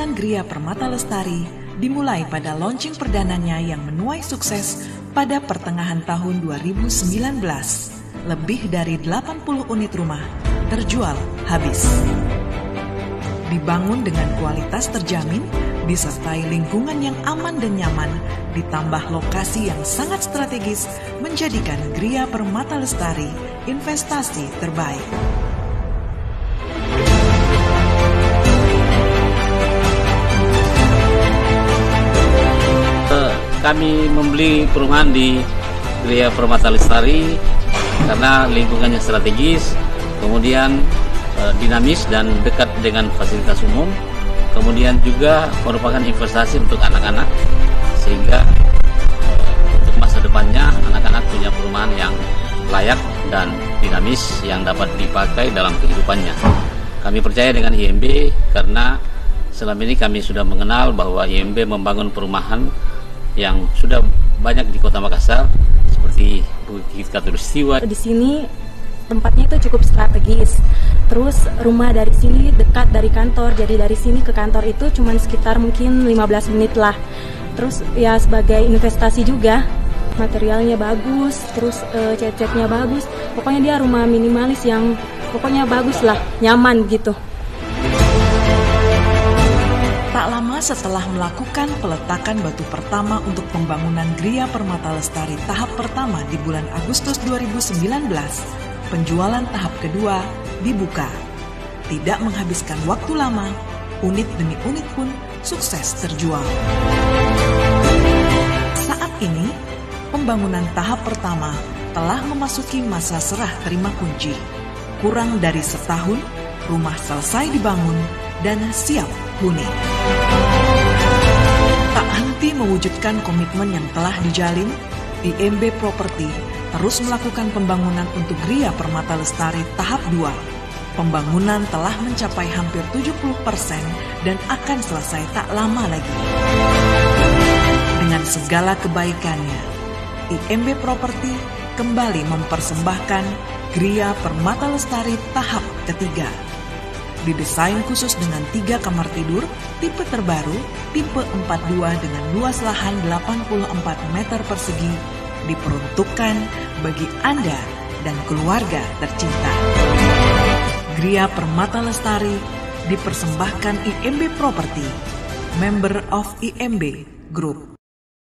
pembangunan Gria Permata Lestari dimulai pada launching perdananya yang menuai sukses pada pertengahan tahun 2019. Lebih dari 80 unit rumah terjual habis. Dibangun dengan kualitas terjamin, disertai lingkungan yang aman dan nyaman, ditambah lokasi yang sangat strategis, menjadikan Gria Permata Lestari investasi terbaik. Kami membeli perumahan di Gria Permata Lestari karena lingkungannya strategis, kemudian dinamis dan dekat dengan fasilitas umum, kemudian juga merupakan investasi untuk anak-anak, sehingga untuk masa depannya anak-anak punya perumahan yang layak dan dinamis yang dapat dipakai dalam kehidupannya. Kami percaya dengan IMB karena selama ini kami sudah mengenal bahwa IMB membangun perumahan yang sudah banyak di Kota Makassar seperti Bukit Khatulistiwa. Di sini tempatnya itu cukup strategis. Terus rumah dari sini dekat dari kantor. Jadi dari sini ke kantor itu cuma sekitar mungkin 15 menit lah. Terus ya sebagai investasi juga. Materialnya bagus, terus cat-catnya bagus. Pokoknya dia rumah minimalis yang pokoknya bagus lah, nyaman gitu. Tak lama setelah melakukan peletakan batu pertama untuk pembangunan Gria Permata Lestari tahap pertama di bulan Agustus 2019, penjualan tahap kedua dibuka. Tidak menghabiskan waktu lama, unit demi unit pun sukses terjual. Saat ini, pembangunan tahap pertama telah memasuki masa serah terima kunci. Kurang dari setahun, rumah selesai dibangun dan siap huni. Tak henti mewujudkan komitmen yang telah dijalin, IMB Property terus melakukan pembangunan untuk Gria Permata Lestari tahap 2. Pembangunan telah mencapai hampir 70% dan akan selesai tak lama lagi. Dengan segala kebaikannya, IMB Property kembali mempersembahkan Gria Permata Lestari tahap ketiga. Didesain khusus dengan 3 kamar tidur, tipe terbaru, tipe 42 dengan luas lahan 84 meter persegi, diperuntukkan bagi Anda dan keluarga tercinta. Gria Permata Lestari dipersembahkan IMB Property, member of IMB Group.